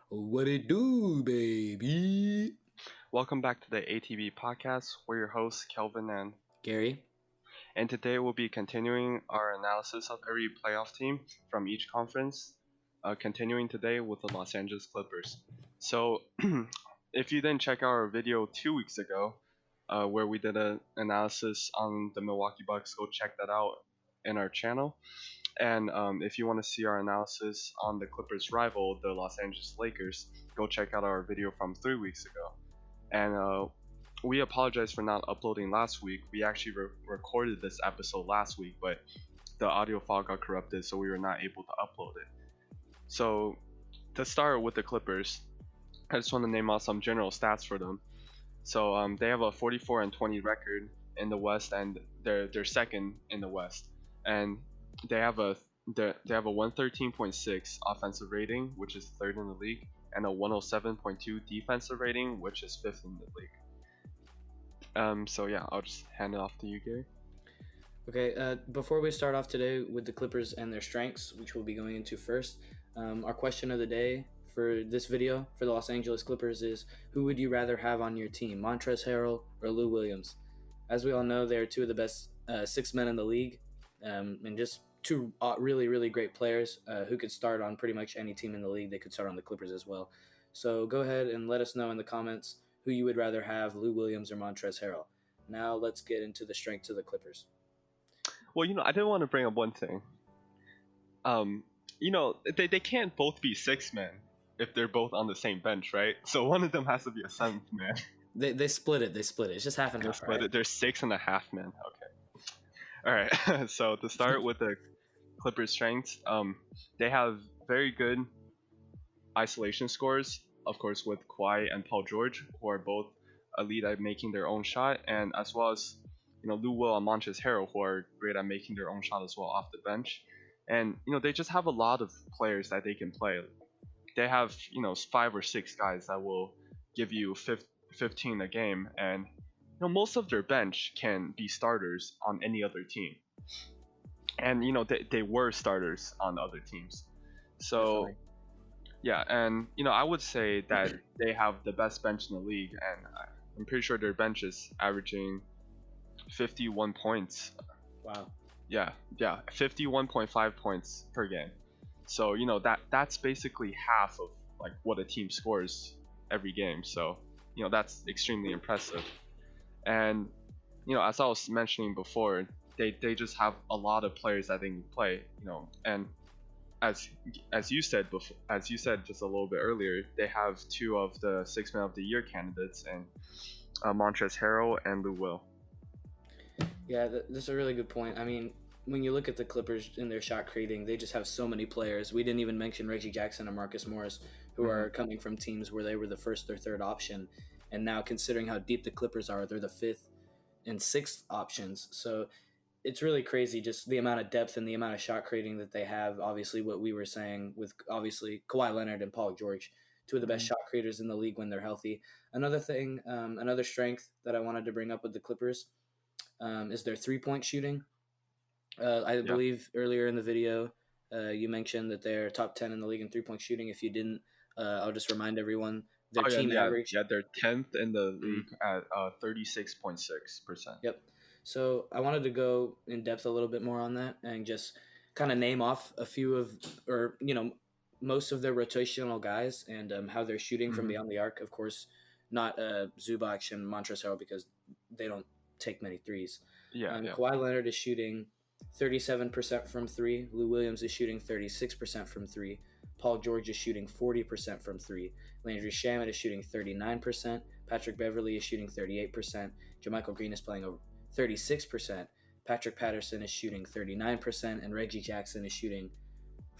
What it do, baby? Welcome back to the ATB podcast. We're your hosts, Kelvin Gary? and today we'll be continuing our analysis of every playoff team from each conference, continuing today with the Los Angeles Clippers. So, if you didn't check out our video 2 weeks ago, where we did an analysis on the Milwaukee Bucks, go check that out in our channel. And if you want to see our analysis on the Clippers' rival, the Los Angeles Lakers, go check out our video from 3 weeks ago. And we apologize for not uploading last week. We actually recorded this episode last week, but the audio file got corrupted, so we were not able to upload it. So to start with the Clippers, I just want to name out some general stats for them. So they have a 44-20 record in the West, and they're second in the West, and they have a 113.6 offensive rating, which is third in the league, and a 107.2 defensive rating, which is fifth in the league. So yeah, I'll just hand it off to you, Gary. Okay, before we start off today with the Clippers and their strengths, which we'll be going into first, our question of the day for this video for the Los Angeles Clippers is, who would you rather have on your team, Montrezl Harrell or Lou Williams? As we all know, they are two of the best six men in the league, and just two really, really great players who could start on pretty much any team in the league. They could start on the Clippers as well. So go ahead and let us know in the comments who you would rather have, Lou Williams or Montrezl Harrell. Now let's get into the strengths of the Clippers. Well, I did want to bring up one thing. They can't both be six men if they're both on the same bench, right? So one of them has to be a seventh man. They split it. It's just half and half. Right? They're 6.5 men. Okay. All right. So to start with the Clippers' strengths, they have very good isolation scores, of course, with Kawhi and Paul George, who are both elite at making their own shot, and as well as Lou Will and Montrezl Harrell, who are great at making their own shot as well off the bench. And they just have a lot of players that they can play. They have 5 or 6 guys that will give you 15 a game, and most of their bench can be starters on any other team. And they were starters on other teams. So Definitely. yeah, and I would say that they have the best bench in the league, and I'm pretty sure their bench is averaging 51 points. Wow. Yeah, 51.5 points per game. So that's basically half of like what a team scores every game. So that's extremely impressive. And as I was mentioning before, they just have a lot of players that they can play. And as you said just a little bit earlier, they have 2 of the 6 Man of the Year candidates, and Montrezl Harrell and Lou Will. Yeah, that's a really good point. I mean, when you look at the Clippers in their shot creating, they just have so many players. We didn't even mention Reggie Jackson and Marcus Morris, who are coming from teams where they were the first or third option. And now, considering how deep the Clippers are, they're the 5th and 6th options. So it's really crazy, just the amount of depth and the amount of shot creating that they have. Obviously, what we were saying with obviously Kawhi Leonard and Paul George, 2 of the best shot creators in the league when they're healthy. Another thing, another strength that I wanted to bring up with the Clippers is their 3-point shooting. I believe earlier in the video, you mentioned that they're top 10 in the league in 3-point shooting. If you didn't, I'll just remind everyone their team average. Yeah, they're 10th in the league at 36.6%. Yep. So I wanted to go in depth a little bit more on that and just kind of name off a few of, or most of their rotational guys and how they're shooting from beyond the arc. Of course, not Zubac and Montrezl Harrell because they don't take many threes. Kawhi Leonard is shooting 37% from 3. Lou Williams is shooting 36% from 3. Paul George is shooting 40% from 3. Landry Shamet is shooting 39%. Patrick Beverley is shooting 38%. JaMychal Green is playing over 36%. Patrick Patterson is shooting 39%. And Reggie Jackson is shooting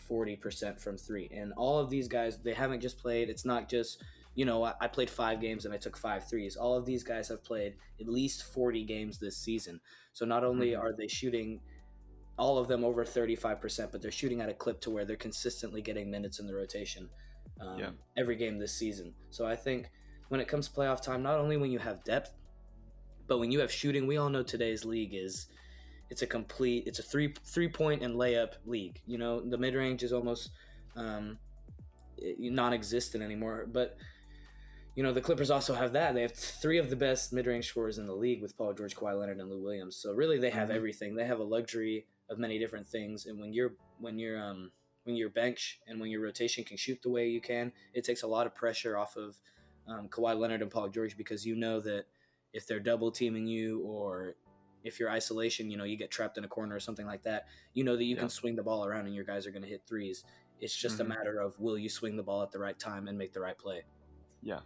40% from 3. And all of these guys, they haven't just played. It's not just, I played 5 games and I took 5 threes. All of these guys have played at least 40 games this season. So not only are they shooting all of them over 35%, but they're shooting at a clip to where they're consistently getting minutes in the rotation every game this season. So I think when it comes to playoff time, not only when you have depth, but when you have shooting, we all know today's league it's a three point and layup league. The mid range is almost non-existent anymore. But the Clippers also have that. They have three of the best mid-range scorers in the league with Paul George, Kawhi Leonard, and Lou Williams. So really, they have Mm-hmm. everything. They have a luxury of many different things. And when your bench and when your rotation can shoot the way you can, it takes a lot of pressure off of Kawhi Leonard and Paul George, because that if they're double teaming you, or if you're isolation, you get trapped in a corner or something like that, that you can swing the ball around and your guys are going to hit threes. It's just a matter of, will you swing the ball at the right time and make the right play? Yeah.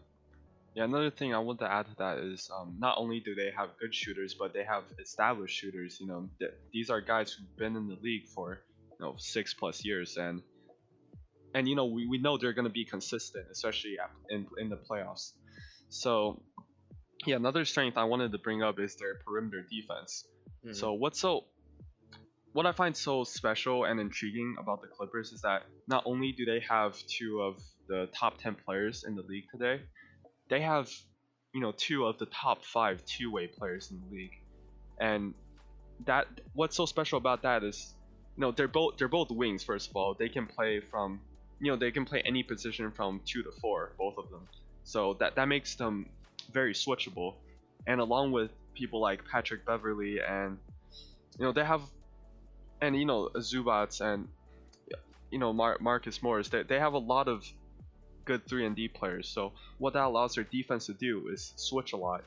Yeah, another thing I want to add to that is not only do they have good shooters, but they have established shooters. These are guys who've been in the league for 6+ years, and we know they're going to be consistent, especially in the playoffs. So yeah, another strength I wanted to bring up is their perimeter defense. Mhm. So what I find so special and intriguing about the Clippers is that not only do they have two of the top 10 players in the league today, they have two of the top 5 two-way players in the league. And that what's so special about that is they're both wings. First of all, they can play any position from 2 to 4, both of them. So that makes them very switchable. And along with people like Patrick Beverley, and they have, and Zubats, and Marcus Morris, they have a lot of good 3-and-D players. So what that allows their defense to do is switch a lot.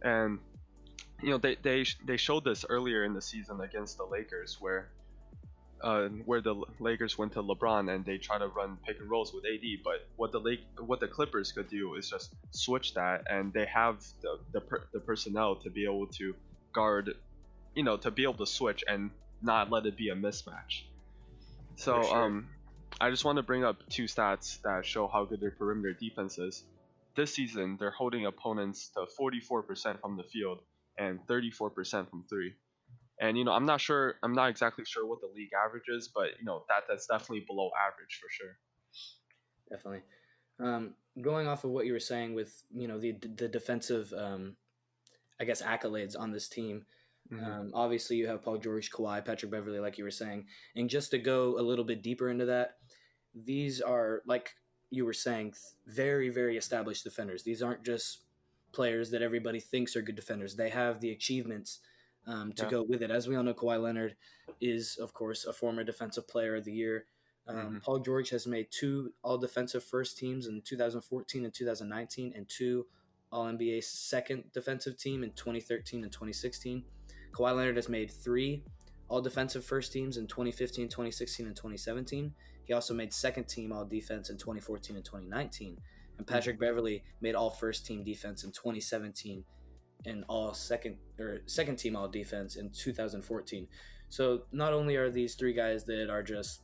And they showed this earlier in the season against the Lakers, where the Lakers went to LeBron and they try to run pick and rolls with AD. But what the Clippers could do is just switch that, and they have the personnel to be able to guard, to be able to switch and not let it be a mismatch. So Sure. I just want to bring up 2 stats that show how good their perimeter defense is. This season, they're holding opponents to 44% from the field and 34% from 3. And I'm not exactly sure what the league average is, but that's definitely below average for sure. Definitely. Going off of what you were saying with the defensive, I guess, accolades on this team. Mm-hmm. Obviously, you have Paul George, Kawhi, Patrick Beverley, like you were saying. And just to go a little bit deeper into that, these are, like you were saying, very, very established defenders. These aren't just players that everybody thinks are good defenders. They have the achievements to go with it. As we all know, Kawhi Leonard is, of course, a former Defensive Player of the Year. Paul George has made 2 All-Defensive First Teams in 2014 and 2019, and 2 All-NBA Second Defensive Team in 2013 and 2016. Kawhi Leonard has made 3 All-Defensive First Teams in 2015, 2016, and 2017. He also made Second Team All-Defense in 2014 and 2019. And Patrick Beverley made All-First Team Defense in 2017 and Second Team All-Defense in 2014. So not only are these 3 guys that are just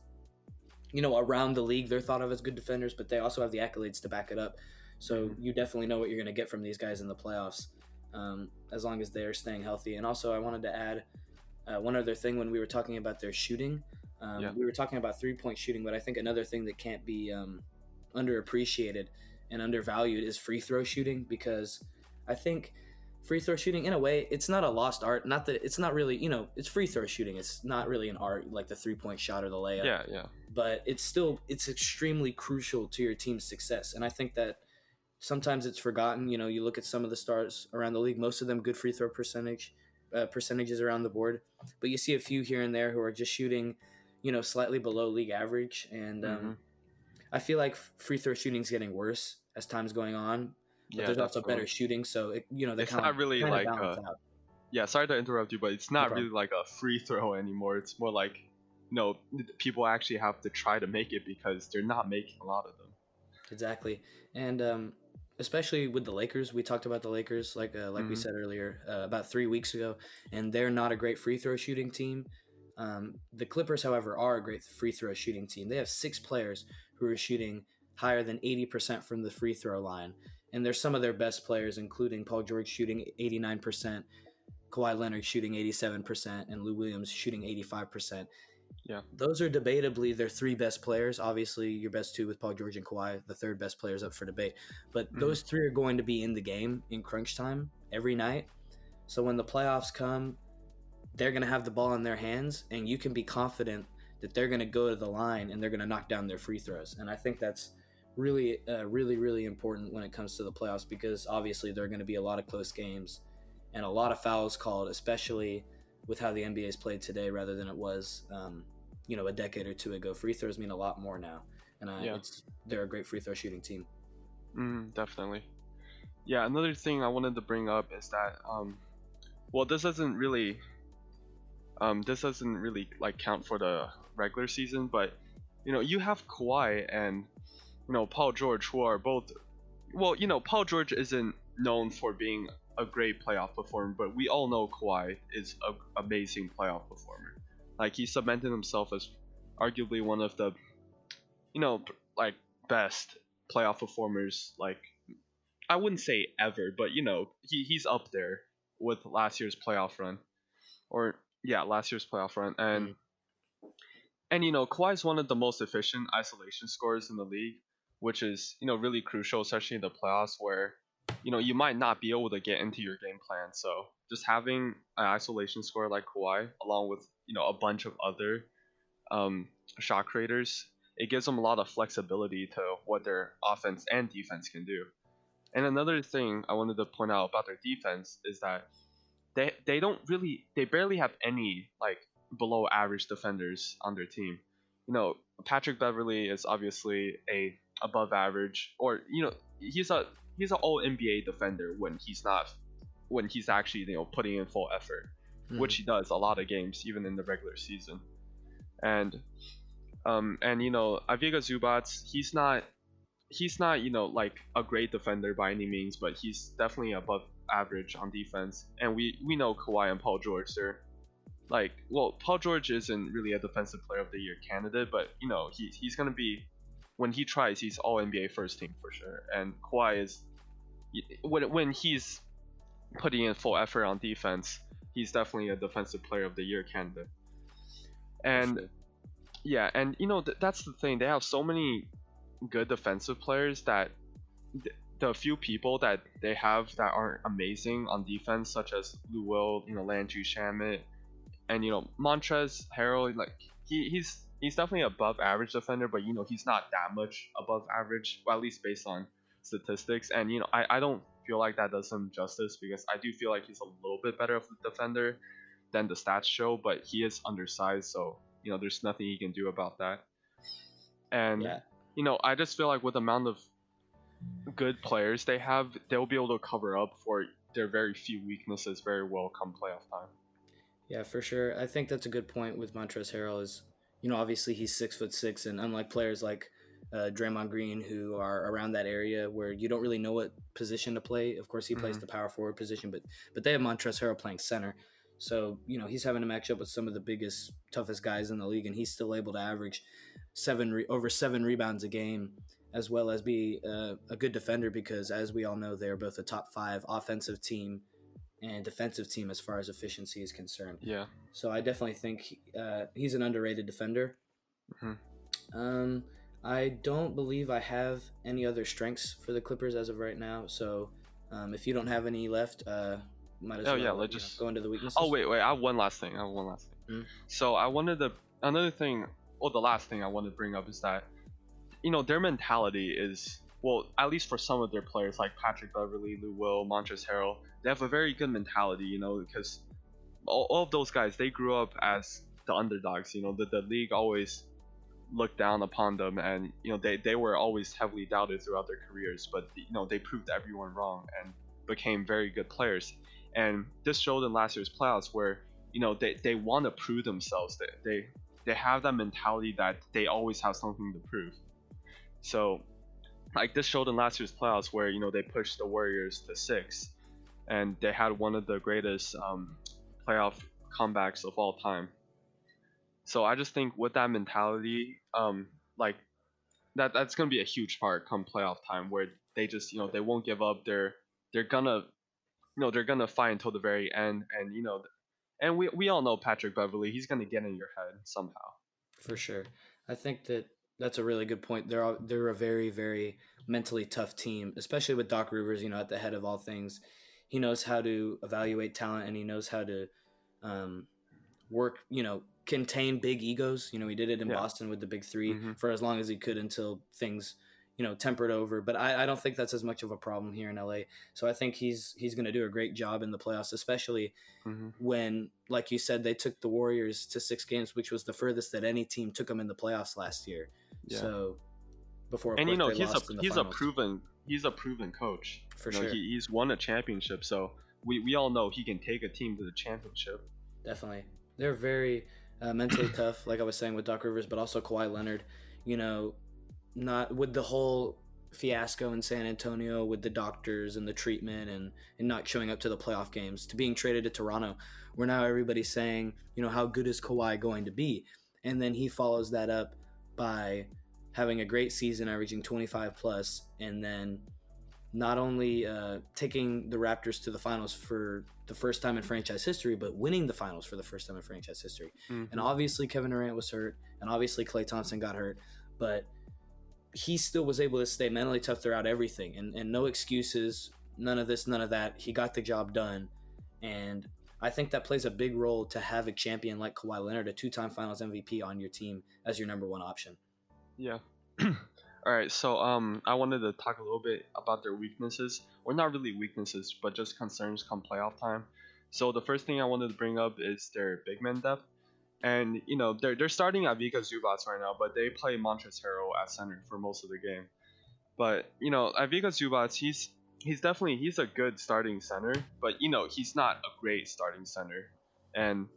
around the league, they're thought of as good defenders, but they also have the accolades to back it up. So you definitely know what you're going to get from these guys in the playoffs, as long as they're staying healthy. And also, I wanted to add one other thing when we were talking about their shooting. We were talking about 3-point shooting, but I think another thing that can't be underappreciated and undervalued is free throw shooting, because I think free throw shooting, in a way, it's not a lost art. Not that it's not really, it's free throw shooting. It's not really an art like the 3-point shot or the layup. Yeah. But it's extremely crucial to your team's success. And I think that sometimes it's forgotten. You look at some of the stars around the league, most of them good free throw percentages around the board. But you see a few here and there who are just shooting, slightly below league average. And I feel like free throw shooting is getting worse as time's going on. But there's also better shooting, so they it's not really like balance out. Yeah, sorry to interrupt you, but it's not No really like a free throw anymore. It's more like people actually have to try to make it because they're not making a lot of them. Exactly. And especially with the Lakers, we talked about the Lakers like we said earlier about 3 weeks ago, and they're not a great free throw shooting team. The Clippers, however, are a great free throw shooting team. They have 6 players who are shooting higher than 80% from the free throw line. And they're some of their best players, including Paul George shooting 89%, Kawhi Leonard shooting 87%, and Lou Williams shooting 85%. Yeah. Those are debatably their 3 best players. Obviously, your best 2 with Paul George and Kawhi, the 3rd best players up for debate. But those 3 are going to be in the game in crunch time every night. So when the playoffs come, they're going to have the ball in their hands, and you can be confident that they're going to go to the line and they're going to knock down their free throws. And I think that's really important when it comes to the playoffs, because obviously there are going to be a lot of close games and a lot of fouls called, especially with how the NBA is played today rather than it was, a decade or two ago. Free throws mean a lot more now, and Yeah. they're a great free throw shooting team. Definitely. Yeah. Another thing I wanted to bring up is that well, this doesn't really like count for the regular season, but you have Kawhi and Paul George, who are both, well, Paul George isn't known for being a great playoff performer, but we all know Kawhi is an amazing playoff performer. Like, he cemented himself as arguably one of the, like, best playoff performers. Like, I wouldn't say ever, but he's up there with last year's playoff run, or yeah, last year's playoff run, and Mm. Kawhi is one of the most efficient isolation scorers in the league, which is really crucial, especially in the playoffs where you might not be able to get into your game plan. So just having an isolation scorer like Kawhi, along with a bunch of other shot creators, it gives them a lot of flexibility to what their offense and defense can do. And another thing I wanted to point out about their defense is that they barely have any like below average defenders on their team. Patrick Beverly is obviously a above average, or he's an all NBA defender when he's actually putting in full effort, which he does a lot of games even in the regular season. And Ivica Zubac, he's not like a great defender by any means, but he's definitely above average on defense. And we know Kawhi and Paul George, they're like, well, Paul George isn't really a defensive player of the year candidate, but he's gonna be, when he tries, he's all NBA first team for sure. And Kawhi is, when he's putting in full effort on defense, he's definitely a defensive player of the year candidate. And Sure. yeah, and that's the thing, they have so many good defensive players that the few people that they have that aren't amazing on defense, such as Lou Will, Landry Shamet, and Montrezl Harrell, like he's definitely above average defender, but he's not that much above average, well, at least based on statistics. And I don't feel like that does him justice, because I do feel like he's a little bit better of a defender than the stats show, but he is undersized, so there's nothing he can do about that. And Yeah. I just feel like with the amount of good players they have, they'll be able to cover up for their very few weaknesses very well come playoff time. Yeah, for sure. I think that's a good point with Montrezl Harrell. Is obviously he's 6'6", and unlike players like Draymond Green, who are around that area where you don't really know what position to play. Of course, he plays Hmm. the power forward position, but they have Montrezl Harrell playing center. So he's having to match up with some of the biggest, toughest guys in the league, and he's still able to average over 7 rebounds a game, as well as be a good defender, because as we all know, they're both a top 5 offensive team and defensive team as far as efficiency is concerned. Yeah. So I definitely think he's an underrated defender. Hmm. I don't believe I have any other strengths for the Clippers as of right now. So if you don't have any left, might as Oh well yeah, let's just. go into the weaknesses. Oh wait, I have one last thing. Mm. So I wanted to another thing, or the last thing I wanted to bring up is that their mentality is, well, at least for some of their players like Patrick Beverly, Lou Will, Montrezl Harrell, they have a very good mentality, because all of those guys, they grew up as the underdogs. The league always looked down upon them, and they were always heavily doubted throughout their careers, but they proved everyone wrong and became very good players. And this showed in last year's playoffs where they want to prove themselves. They have that mentality that they always have something to prove. So like this showed in last year's playoffs where they pushed the Warriors to 6, and they had one of the greatest playoff comebacks of all time. So I just think with that mentality, like that's gonna be a huge part come playoff time, where they just they won't give up. They're gonna they're gonna fight until the very end, and and we all know Patrick Beverly, he's gonna get in your head somehow. For sure. I think that's a really good point. They're a very, very mentally tough team, especially with Doc Rivers, at the head of all things. He knows how to evaluate talent, and he knows how to work, contain big egos. He did it in Yeah. Boston with the big three Hmm. for as long as he could, until things, tempered over. But I don't think that's as much of a problem here in LA. So I think he's going to do a great job in the playoffs, especially Hmm. when, like you said, they took the Warriors to 6 games, which was the furthest that any team took them in the playoffs last year. Yeah. So before, of And course, they he's a lost in the he's a finals. proven coach. For sure. He's won a championship, so we all know he can take a team to the championship. Definitely. They're very mentally tough, like I was saying with Doc Rivers, but also Kawhi Leonard. Not with the whole fiasco in San Antonio with the doctors and the treatment and not showing up to the playoff games, to being traded to Toronto, where now everybody's saying, how good is Kawhi going to be? And then he follows that up by having a great season, averaging 25 plus, and then not only taking the Raptors to the finals for the first time in franchise history, but winning the finals for the first time in franchise history. Mm-hmm. And obviously Kevin Durant was hurt, and obviously Klay Thompson got hurt, but he still was able to stay mentally tough throughout everything, and no excuses, none of this, none of that. He got the job done, and I think that plays a big role to have a champion like Kawhi Leonard, a 2-time Finals MVP, on your team as your number one option. Yeah. All right. So I wanted to talk a little bit about their weaknesses, or not really weaknesses, but just concerns come playoff time. So the first thing I wanted to bring up is their big man depth. And they're starting Ivica Zubac right now, but they play Montrezl Harrell at center for most of the game. But Ivica Zubac, he's a good starting center, but he's not a great starting center. And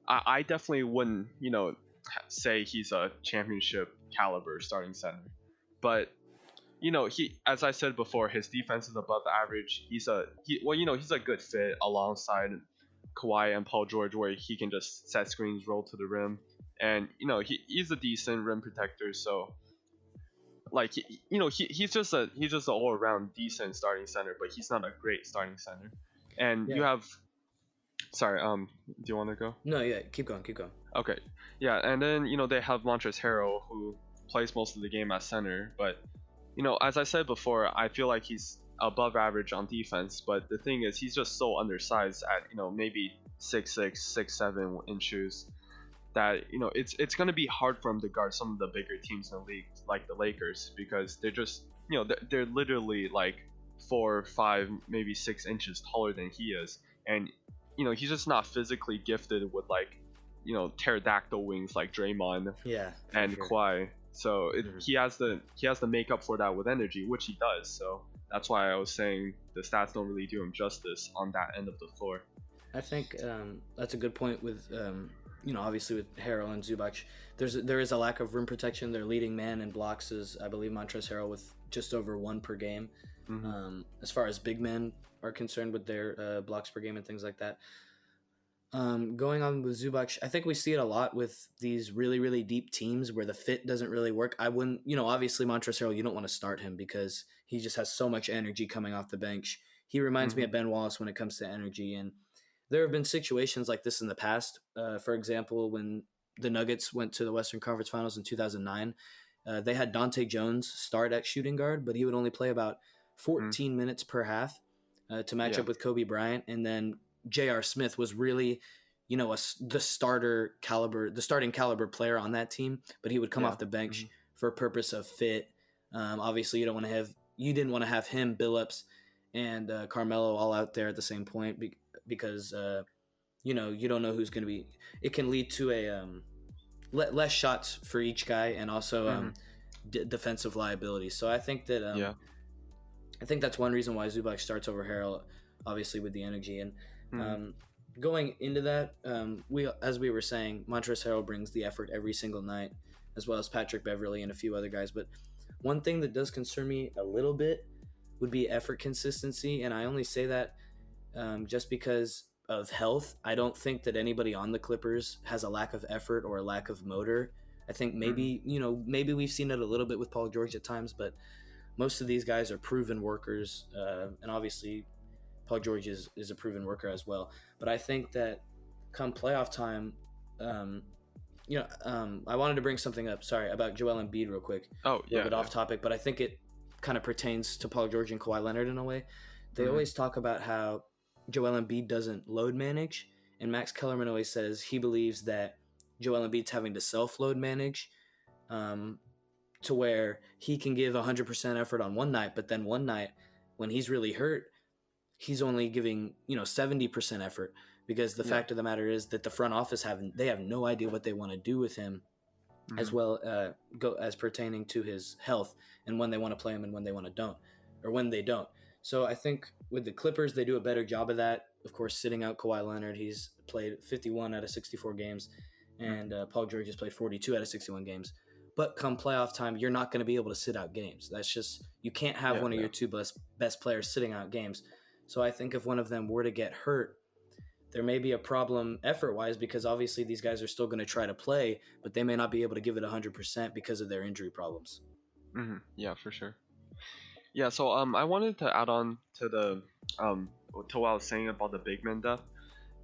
I definitely wouldn't say he's a championship caliber starting center. But he, as I said before, his defense is above average. He's a good fit alongside Kawhi and Paul George, where he can just set screens, roll to the rim, and he's a decent rim protector. So like he's just an all around decent starting center, but he's not a great starting center. And you have, sorry, do you want to go? No, yeah, keep going. Okay, yeah, and then they have Montrezl Harrell, who plays most of the game at center, but as I said before, I feel like he's above average on defense, but the thing is he's just so undersized at maybe 6'6", 6'7" in shoes, that it's gonna be hard for him to guard some of the bigger teams in the league, like the Lakers, because they're just they're literally like 4, 5, maybe 6 inches taller than he is, and he's just not physically gifted with like pterodactyl wings like Draymond and sure. Kawhi. So he has the makeup for that with energy, which he does. So that's why I was saying the stats don't really do him justice on that end of the floor. I think that's a good point with obviously with Harrell and Zubac. There is a lack of rim protection. Their leading man in blocks is, I believe, Montrezl Harrell, with just over 1 per game. Mm-hmm. As far as big men are concerned with their blocks per game and things like that. Going on with Zubac, I think we see it a lot with these really, really deep teams where the fit doesn't really work. I wouldn't, obviously Montrezl Harrell, you don't want to start him because he just has so much energy coming off the bench. He reminds me of Ben Wallace when it comes to energy, and there have been situations like this in the past. For example, when the Nuggets went to the Western Conference Finals in 2009, they had Dante Jones start at shooting guard, but he would only play about 14 minutes per half to match up with Kobe Bryant, and then J.R. Smith was really, the starting caliber player on that team, but he would come off the bench for a purpose of fit. Obviously, you didn't want to have him, Billups, and Carmelo all out there at the same point because you don't know who's going to be. It can lead to a less shots for each guy, and also defensive liability. So I think that I think that's one reason why Zubac starts over Harrell, obviously with the energy. And going into that, as we were saying, Montrezl Harrell brings the effort every single night, as well as Patrick Beverley and a few other guys. But one thing that does concern me a little bit would be effort consistency, and I only say that just because of health. I don't think that anybody on the Clippers has a lack of effort or a lack of motor. I think maybe we've seen it a little bit with Paul George at times, but most of these guys are proven workers, and obviously Paul George is a proven worker as well. But I think that come playoff time, I wanted to bring something up, about Joel Embiid real quick. Oh, yeah. A little bit off topic, but I think it kind of pertains to Paul George and Kawhi Leonard in a way. They always talk about how Joel Embiid doesn't load manage, and Max Kellerman always says he believes that Joel Embiid's having to self-load manage to where he can give 100% effort on one night, but then one night when he's really hurt, he's only giving 70% effort, because the Yeah. fact of the matter is that the front office have no idea what they want to do with him, as Mhm. well go as pertaining to his health and when they want to play him and when they want to don't, or when they don't. So I think with the Clippers, they do a better job of that. Of course, sitting out Kawhi Leonard, he's played 51 out of 64 games, and Mhm. Paul George has played 42 out of 61 games. But come playoff time, you're not going to be able to sit out games. That's just, you can't have Yeah. one of Yeah. your two best players sitting out games. So I think if one of them were to get hurt, there may be a problem effort wise, because obviously these guys are still going to try to play, but they may not be able to give it 100% because of their injury problems. Yeah, for sure. Yeah, so I wanted to add on to the to what I was saying about the big man depth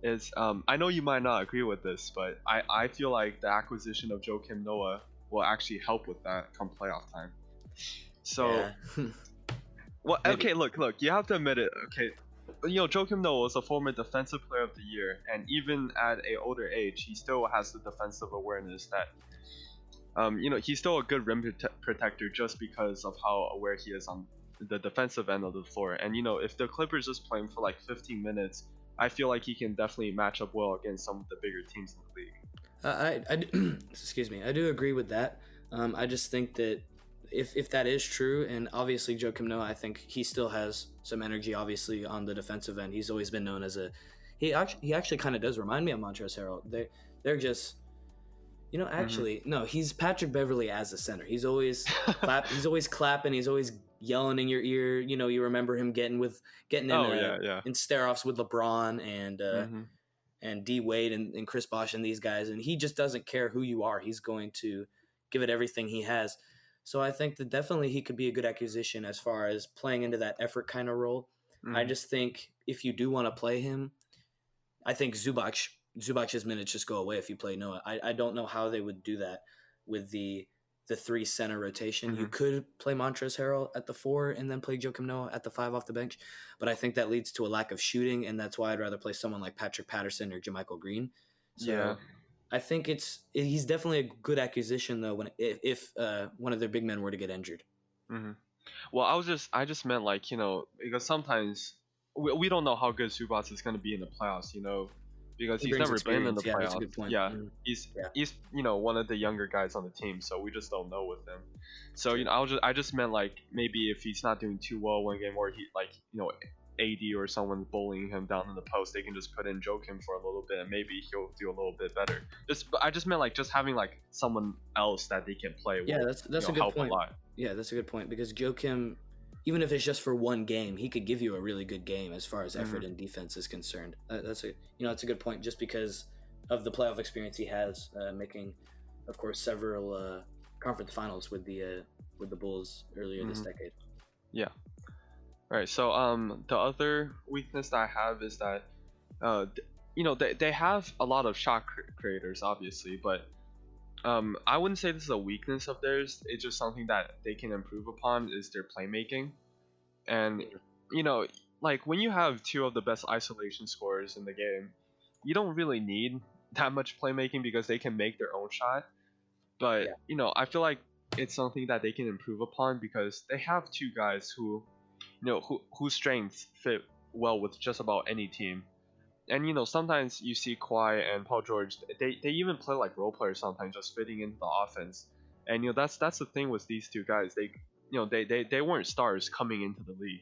is I know you might not agree with this, but I feel like the acquisition of Joakim Noah will actually help with that come playoff time. So, Yeah. well, Maybe. okay, look, you have to admit it. Okay, Joakim Noah was a former defensive player of the year, and even at a older age, he still has the defensive awareness that he's still a good rim protector just because of how aware he is on the defensive end of the floor. And if the Clippers just play him for like 15 minutes, I feel like he can definitely match up well against some of the bigger teams in the league. Excuse me. I do agree with that. I just think that if that is true, and obviously Joakim Noah, I think he still has some energy. Obviously on the defensive end, he's always been known as a. He actually kind of does remind me of Montrezl Harrell. They're just. Hmm. Actually, no. He's Patrick Beverly as a center. He's always He's always clapping. He's always yelling in your ear. You remember him getting Oh yeah, yeah. in stare-offs with LeBron Hmm. and D Wade and Chris Bosh and these guys, and he just doesn't care who you are. He's going to give it everything he has. So I think that definitely he could be a good acquisition as far as playing into that effort kind of role. I Hmm. just think if you do want to play him, I think Zubac's minutes just go away if you play Noah. I don't know how they would do that with the three center rotation. You Hmm. could play Montrezl Harrell at the 4 and then play Joakim Noah at the 5 off the bench, but I think that leads to a lack of shooting, and that's why I'd rather play someone like Patrick Patterson or JaMychal Green. Yeah. So I think he's definitely a good acquisition though when if one of their big men were to get injured. Hmm. Well, I just meant like because sometimes we don't know how good Subats is going to be in the playoffs, because He he's brings never been in the experience. Yeah, that's a playoffs. good point. Yeah, Mhm. he's Yeah, he's one of the younger guys on the team, so we just don't know with him. So true. I just meant like maybe if he's not doing too well one game, or he like AD or someone bullying him down in the post, they can just put in Joakim for a little bit, and maybe he'll do a little bit better. I just meant like just having like someone else that they can play Yeah, will that's a good help a point. lot. Yeah, that's a good point because Joakim, even if it's just for one game, he could give you a really good game as far as effort Hmm. and defense is concerned. That's a good point just because of the playoff experience he has, making, of course, several conference finals with the Bulls earlier this Hmm. decade. Yeah. Right. So the other weakness that I have is that they have a lot of shot creators obviously, but I wouldn't say this is a weakness of theirs. It's just something that they can improve upon is their playmaking. And you know like when you have two of the best isolation scorers in the game, you don't really need that much playmaking because they can make their own shot. But Yeah, I feel like it's something that they can improve upon because they have two guys whose strengths fit well with just about any team. And sometimes you see Kawhi and Paul George, they even play like role players sometimes, just fitting into the offense. And that's the thing with these two guys. They weren't stars coming into the league.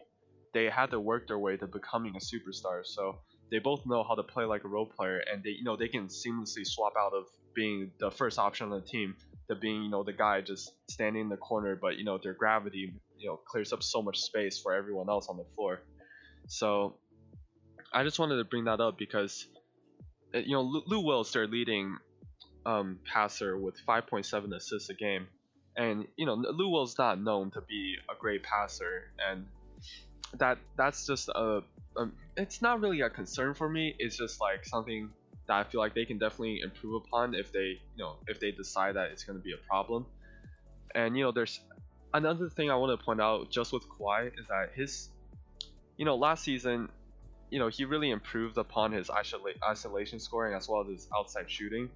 They had to work their way to becoming a superstar. So they both know how to play like a role player, and they can seamlessly swap out of being the first option on the team to being the guy just standing in the corner. But their gravity clears up so much space for everyone else on the floor. So I just wanted to bring that up because Lou Will's their leading passer with 5.7 assists a game, and Lou Will's not known to be a great passer, and that's just it's not really a concern for me. It's just like something that I feel like they can definitely improve upon if they decide that it's going to be a problem. And there's another thing I want to point out just with Kawhi is that his last season he really improved upon his isolation scoring as well as his outside shooting.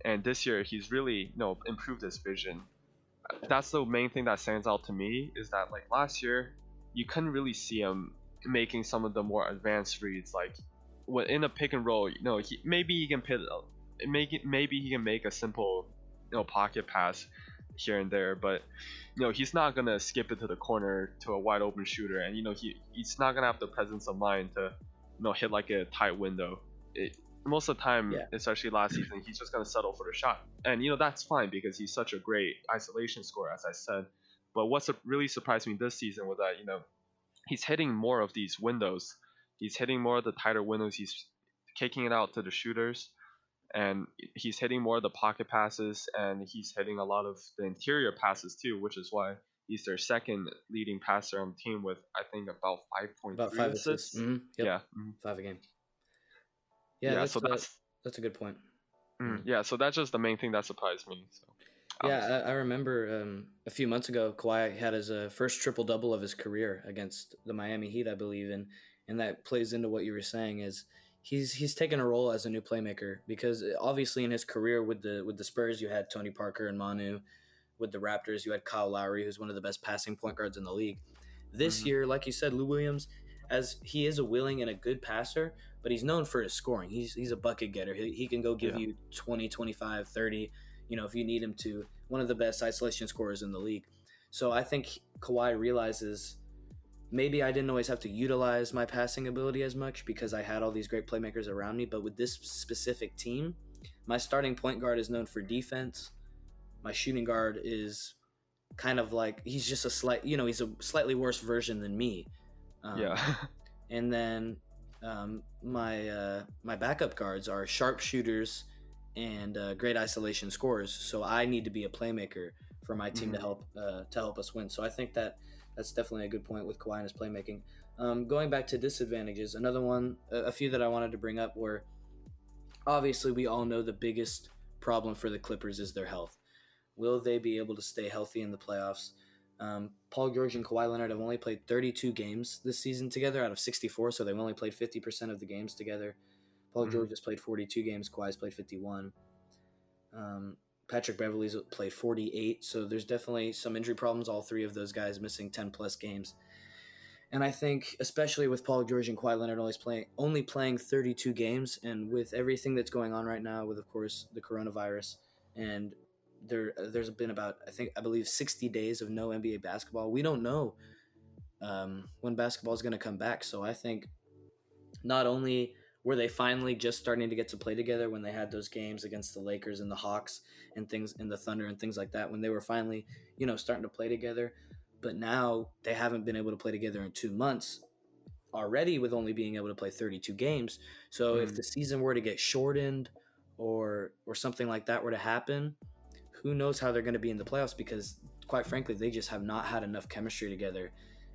And this year, he's really improved his vision. that's the main thing that stands out to me, is that like last year you couldn't really see him making some of the more advanced reads, like when in a pick and roll. Maybe he can maybe he can make a simple pocket pass here and there, but he's not gonna skip it to the corner to a wide open shooter, and he's not gonna have the presence of mind to hit like a tight window. Most of the time, Yeah. especially last season, he's just gonna settle for the shot, and that's fine because he's such a great isolation scorer, as I said. But what's really surprised me this season was that he's hitting more of these windows. He's hitting more of the tighter windows. He's kicking it out to the shooters, and he's hitting more of the pocket passes, and he's hitting a lot of the interior passes too, which is why he's their second leading passer on the team with, I think, about About 5.3 5 assists. assists. Yep. Yeah. 5 a game. Yeah, Yeah, so that's a good point. yeah, so that's just the main thing that surprised me. So Yeah, I remember a few months ago, Kawhi had his first triple double of his career against the Miami Heat, I believe, and that plays into what you were saying. Is he's taken a role as a new playmaker, because obviously in his career with the Spurs, you had Tony Parker and Manu. With the Raptors, you had Kyle Lowry, who's one of the best passing point guards in the league. This year, like you said, Lou Williams, as he is a willing and a good passer, but he's known for his scoring. He's a bucket getter. He can go give you 20, 25, 30, if you need him to. One of the best isolation scorers in the league. So I think Kawhi realizes, maybe I didn't always have to utilize my passing ability as much because I had all these great playmakers around me. But with this specific team, my starting point guard is known for defense. My shooting guard is kind of like, he's just he's a slightly worse version than me. And then my backup guards are sharpshooters and great isolation scorers. So I need to be a playmaker for my team to help us win. So I think that's definitely a good point with Kawhi and his playmaking. Going back to disadvantages, another one, a few that I wanted to bring up were, obviously we all know the biggest problem for the Clippers is their health. Will they be able to stay healthy in the playoffs? Paul George and Kawhi Leonard have only played 32 games this season together out of 64, so they've only played 50% of the games together. Paul George has played 42 games, Kawhi's played 51. Patrick Beverley's played 48, so there's definitely some injury problems, all three of those guys missing 10-plus games. And I think, especially with Paul George and Kawhi Leonard only playing 32 games, and with everything that's going on right now with, of course, the coronavirus, and there's been about, I believe 60 days of no NBA basketball. We don't know when basketball is going to come back. So I think not only were they finally just starting to get to play together when they had those games against the Lakers and the Hawks and things, and the Thunder and things like that, when they were finally, starting to play together, but now they haven't been able to play together in 2 months already, with only being able to play 32 games. So if the season were to get shortened or something like that were to happen, who knows how they're going to be in the playoffs, because quite frankly, they just have not had enough chemistry together.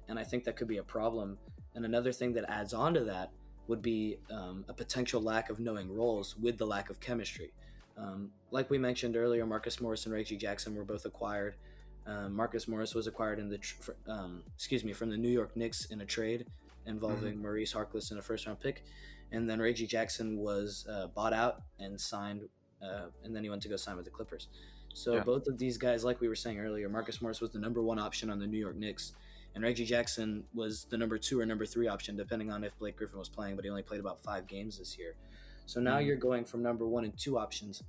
And I think that could be a problem. And another thing that adds on to that would be a potential lack of knowing roles with the lack of chemistry. Like we mentioned earlier, Marcus Morris and Reggie Jackson were both acquired. Marcus Morris was acquired from the New York Knicks in a trade involving Maurice Harkless in a first-round pick. And then Reggie Jackson was bought out and signed, and then he went to go sign with the Clippers. So both of these guys, like we were saying earlier, Marcus Morris was the number 1 option on the New York Knicks, and Reggie Jackson was the number 2 or number 3 option, depending on if Blake Griffin was playing, but he only played about 5 games this year. So now you're going from number 1 and 2 options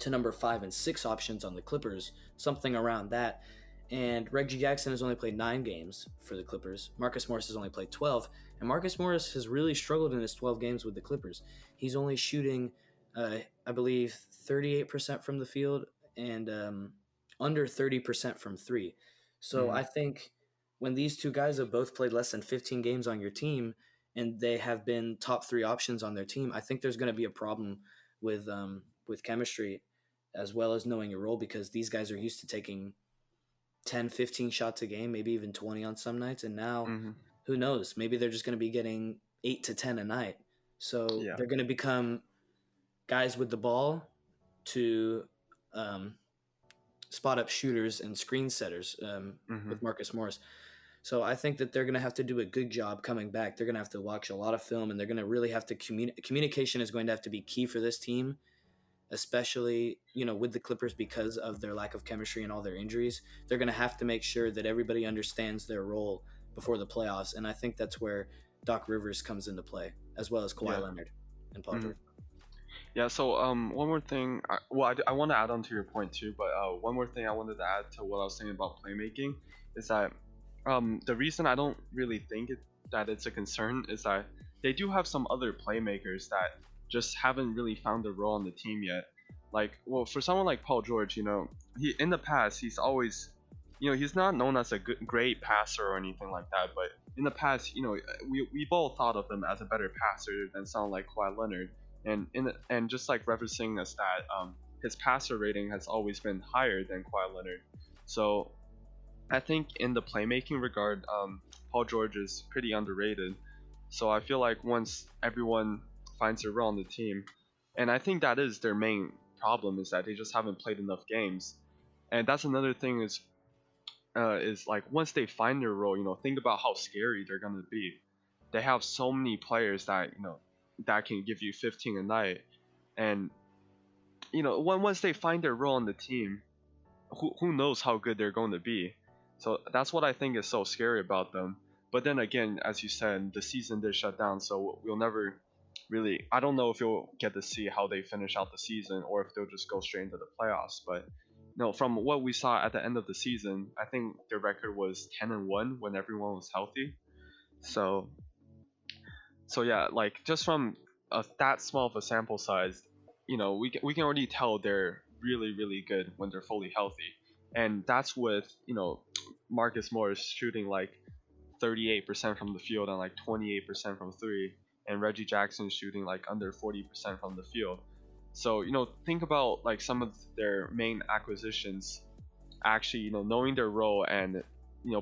to number 5 and 6 options on the Clippers, something around that. And Reggie Jackson has only played 9 games for the Clippers. Marcus Morris has only played 12, and Marcus Morris has really struggled in his 12 games with the Clippers. He's only shooting, I believe, 38% from the field and under 30% from 3. So I think when these two guys have both played less than 15 games on your team and they have been top 3 options on their team, I think there's going to be a problem with chemistry as well as knowing your role, because these guys are used to taking 10, 15 shots a game, maybe even 20 on some nights. And now, who knows? Maybe they're just going to be getting 8 to 10 a night. So they're going to become guys with the ball to spot up shooters and screen setters with Marcus Morris. So I think that they're going to have to do a good job coming back. They're going to have to watch a lot of film, and they're going to really have to communication is going to have to be key for this team especially, with the Clippers because of their lack of chemistry and all their injuries. They're going to have to make sure that everybody understands their role before the playoffs. And I think that's where Doc Rivers comes into play, as well as Kawhi Yeah. Leonard and Paul Mhm. George. Yeah, so one more thing. I want to add on to your point too, but one more thing I wanted to add to what I was saying about playmaking is that the reason I don't really think that it's a concern is that they do have some other playmakers that just haven't really found a role on the team yet. Like, well, for someone like Paul George, he in the past he's always, he's not known as a great passer or anything like that, but in the past, we both thought of him as a better passer than someone like Kawhi Leonard. And just like referencing a stat, his passer rating has always been higher than Kawhi Leonard. So I think in the playmaking regard, Paul George is pretty underrated. So I feel like once everyone finds their role on the team, and I think that is their main problem, is that they just haven't played enough games. And that's another thing is like once they find their role, think about how scary they're gonna be. They have so many players that that can give you 15 a night, and once they find their role on the team, who knows how good they're going to be. So that's what I think is so scary about them. But then again, as you said, the season did shut down, so we'll never really. I don't know if you'll get to see how they finish out the season or if they'll just go straight into the playoffs. But no, from what we saw at the end of the season, I think their record was 10-1 when everyone was healthy. So yeah, like just from that small of a sample size, we can already tell they're really really good when they're fully healthy, and that's with Marcus Morris shooting like 38% from the field and like 28% from three, and Reggie Jackson shooting like under 40% from the field. So think about like some of their main acquisitions actually knowing their role and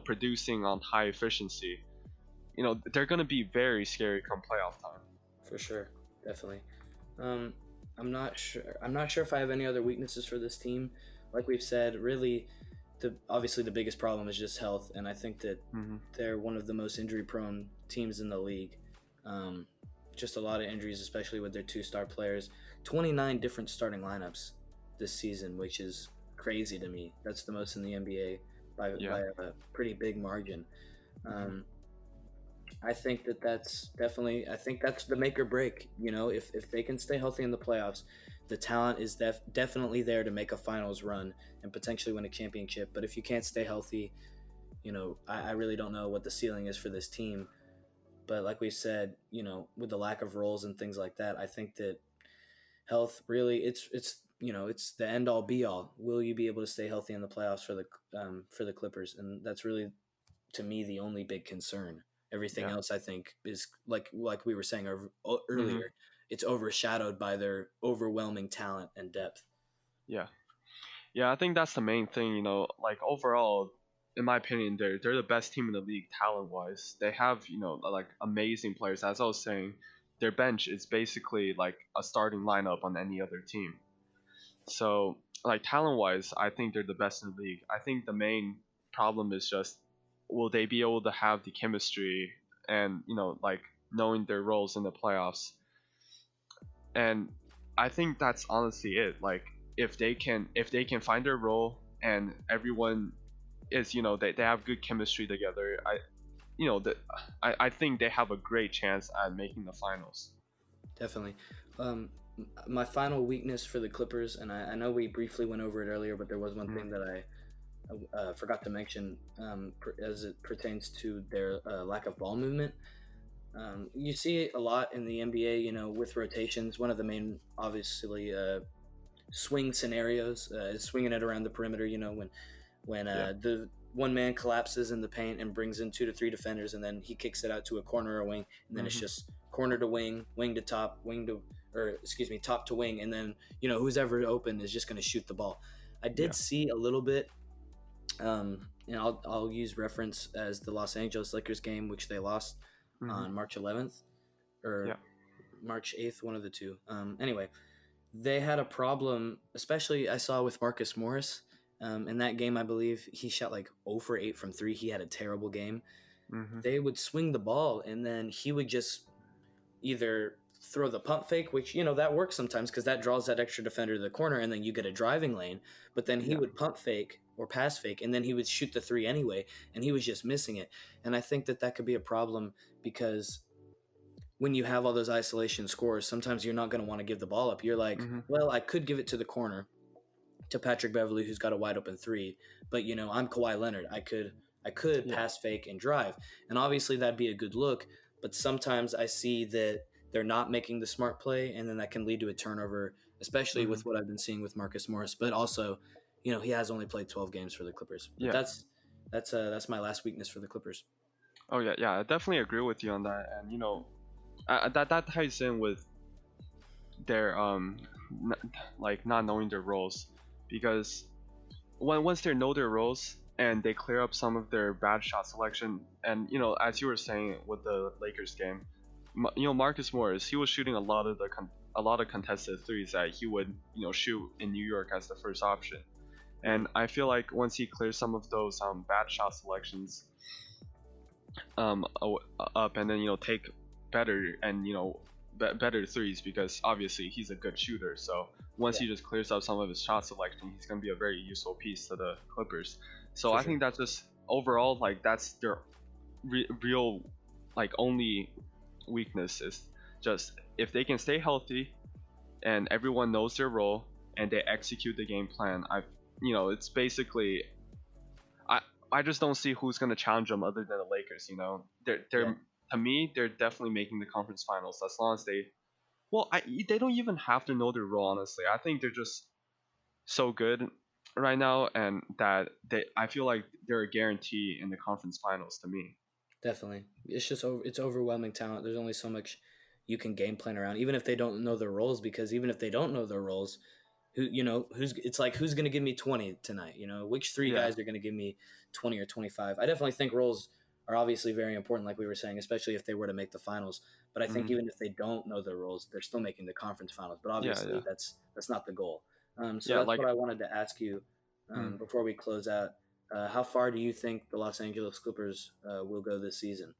producing on high efficiency. They're gonna be very scary come playoff time. For sure, definitely. Um, I'm not sure. I'm not sure if I have any other weaknesses for this team. Like we've said, really, obviously the biggest problem is just health, and I think that Hmm. they're one of the most injury-prone teams in the league. Um, just a lot of injuries, especially with their two-star players. 29 different starting lineups this season, which is crazy to me. That's the most in the NBA Yeah. by a pretty big margin. Hmm. Um, I think that's definitely. I think that's the make or break. If they can stay healthy in the playoffs, the talent is definitely there to make a finals run and potentially win a championship. But if you can't stay healthy, I really don't know what the ceiling is for this team. But like we said, with the lack of roles and things like that, I think that health really it's the end all be all. Will you be able to stay healthy in the playoffs for the Clippers? And that's really, to me, the only big concern. Everything Yeah. else, I think, is like we were saying Hmm. earlier. It's overshadowed by their overwhelming talent and depth. Yeah. Yeah, I think that's the main thing. Like overall, in my opinion, they're the best team in the league talent wise. They have like amazing players. As I was saying, their bench is basically like a starting lineup on any other team. So like talent wise, I think they're the best in the league. I think the main problem is just will they be able to have the chemistry and like knowing their roles in the playoffs. And I think that's honestly it. Like if they can find their role and everyone is they have good chemistry together, that I think they have a great chance at making the finals. Definitely. Um, my final weakness for the Clippers, and I know we briefly went over it earlier, but there was one Mhm. thing that I forgot to mention as it pertains to their lack of ball movement. You see it a lot in the NBA, with rotations. One of the main, obviously, swing scenarios is swinging it around the perimeter. When Yeah. the one man collapses in the paint and brings in 2 to 3 defenders, and then he kicks it out to a corner or wing, and then it's Hmm. just corner to wing, wing to top, top to wing, and then who's ever open is just going to shoot the ball. I did Yeah. see a little bit. I'll use reference as the Los Angeles Lakers game, which they lost Hmm. on March 11th or Yeah. March 8th, one of the two. Anyway, they had a problem, especially I saw with Marcus Morris. In that game, I believe he shot like 0 for 8 from three. He had a terrible game. Hmm. They would swing the ball, and then he would just either throw the pump fake, which, that works sometimes because that draws that extra defender to the corner and then you get a driving lane. But then he Yeah. would pump fake or pass fake and then he would shoot the three anyway, and he was just missing it. And I think that could be a problem because when you have all those isolation scores, sometimes you're not going to want to give the ball up. You're like, Mm-hmm. well, I could give it to the corner to Patrick Beverley, who's got a wide open three, but I'm Kawhi Leonard. I could Yeah. pass fake and drive, and obviously that'd be a good look. But sometimes I see that they're not making the smart play, and then that can lead to a turnover, especially Mm-hmm. with what I've been seeing with Marcus Morris. But also, he has only played 12 games for the Clippers. But Yeah. that's my last weakness for the Clippers. Oh yeah, yeah. I definitely agree with you on that, and that ties in with their like not knowing their roles, because once they know their roles and they clear up some of their bad shot selection, and as you were saying with the Lakers game, Marcus Morris, he was shooting a lot of contested threes that he would shoot in New York as the first option, and I feel like once he clears some of those bad shot selections up, and then take better and better threes, because obviously he's a good shooter. So once he just clears up some of his shot selection, he's going to be a very useful piece to the Clippers. So I think that's just overall, like, that's their real, like, only weakness is just if they can stay healthy and everyone knows their role and they execute the game plan. It's basically, I just don't see who's going to challenge them other than the Lakers. They're to me, they're definitely making the conference finals as long as they don't even have to know their role, honestly. I think they're just so good right now, and that I feel like they're a guarantee in the conference finals to me. Definitely. It's overwhelming talent. There's only so much you can game plan around, even if they don't know their roles, because even if they don't know their roles, it's like, who's going to give me 20 tonight? Which three Yeah. guys are going to give me 20 or 25? I definitely think roles are obviously very important, like we were saying, especially if they were to make the finals. But I think even if they don't know their roles, they're still making the conference finals. But obviously that's not the goal. So that's like what I wanted to ask you before we close out. How far do you think the Los Angeles Clippers will go this season?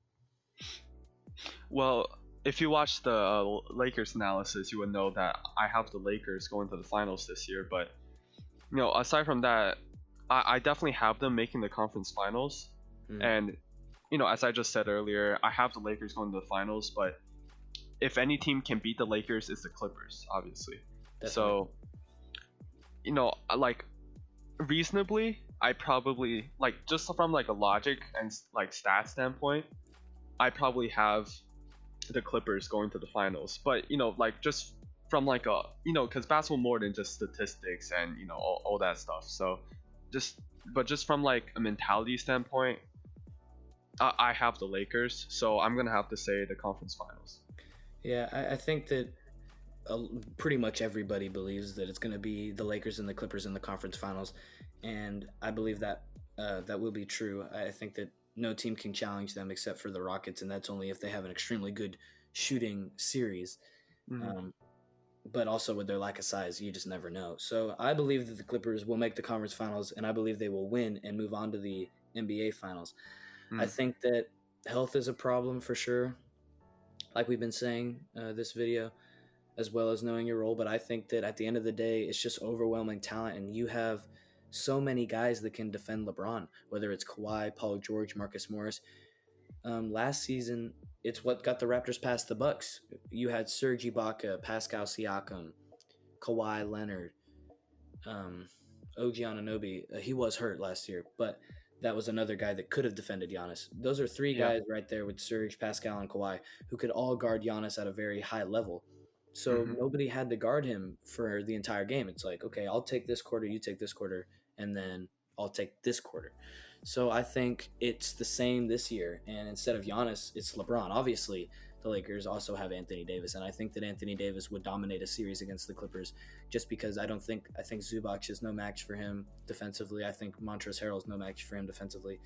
Well, if you watch the Lakers analysis, you would know that I have the Lakers going to the finals this year. But aside from that, I definitely have them making the conference finals. And as I just said earlier, I have the Lakers going to the finals. But if any team can beat the Lakers, it's the Clippers, obviously. Definitely. So like, reasonably, I probably, like, just from like a logic and like stat standpoint, I probably have the Clippers going to the finals. But like, just from like a because basketball more than just statistics and all that stuff. So just from like a mentality standpoint, I have the Lakers. So I'm gonna have to say the conference finals. Yeah, I think that pretty much everybody believes that it's going to be the Lakers and the Clippers in the conference finals, and I believe that that will be true. I think that no team can challenge them except for the Rockets, and that's only if they have an extremely good shooting series. But also with their lack of size, you just never know. So I believe that the Clippers will make the conference finals, and I believe they will win and move on to the NBA finals. I think that health is a problem for sure, like we've been saying this video, as well as knowing your role. But I think that at the end of the day, it's just overwhelming talent, and you have so many guys that can defend LeBron, whether it's Kawhi, Paul George, Marcus Morris. Last season, it's what got the Raptors past the Bucks. You had Serge Ibaka, Pascal Siakam, Kawhi Leonard, OG Anunoby. He was hurt last year, but that was another guy that could have defended Giannis. Those are three guys right there with Serge, Pascal, and Kawhi who could all guard Giannis at a very high level. So nobody had to guard him for the entire game. It's like, okay, I'll take this quarter, you take this quarter, and then I'll take this quarter. So I think it's the same this year. And instead of Giannis, it's LeBron. Obviously, the Lakers also have Anthony Davis, and I think that Anthony Davis would dominate a series against the Clippers just because I think Zubac is no match for him defensively. I think Montrezl Harrell is no match for him defensively.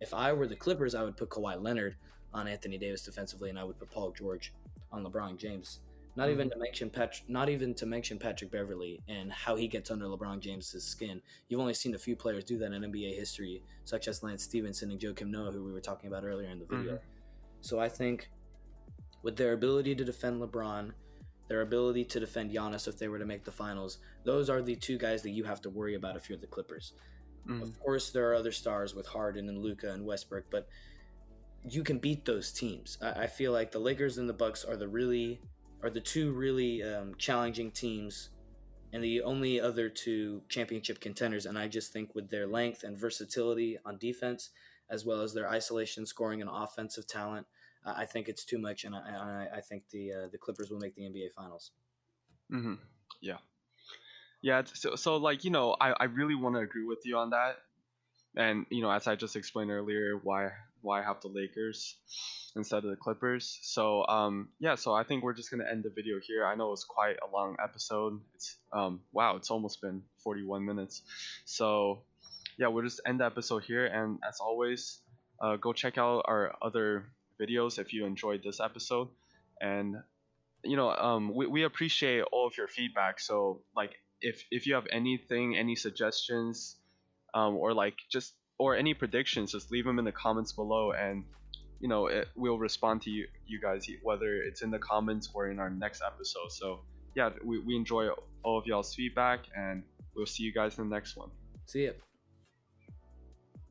If I were the Clippers, I would put Kawhi Leonard on Anthony Davis defensively, and I would put Paul George on LeBron James. Not even to mention Patrick Beverley and how he gets under LeBron James's skin. You've only seen a few players do that in NBA history, such as Lance Stevenson and Joakim Noah, who we were talking about earlier in the video. So I think with their ability to defend LeBron, their ability to defend Giannis if they were to make the finals, those are the two guys that you have to worry about if you're the Clippers. Mm-hmm. Of course, there are other stars with Harden and Luka and Westbrook, but you can beat those teams. I feel like the Lakers and the Bucks are the two really challenging teams and the only other two championship contenders. And I just think with their length and versatility on defense, as well as their isolation scoring and offensive talent, I think it's too much, and I think the Clippers will make the NBA Finals. Mm-hmm. Yeah. Yeah. So like, I really want to agree with you on that. And as I just explained earlier, why I have the Lakers instead of the Clippers. So yeah, so I think we're just gonna end the video here. I know it's quite a long episode. It's wow, it's almost been 41 minutes. So yeah, we'll just end the episode here. And as always, go check out our other videos if you enjoyed this episode. And we appreciate all of your feedback. So like, if you have anything, any suggestions, or like just or any predictions, just leave them in the comments below, and we'll respond to you guys, whether it's in the comments or in our next episode. So yeah, we enjoy all of y'all's feedback, and we'll see you guys in the next one. See ya.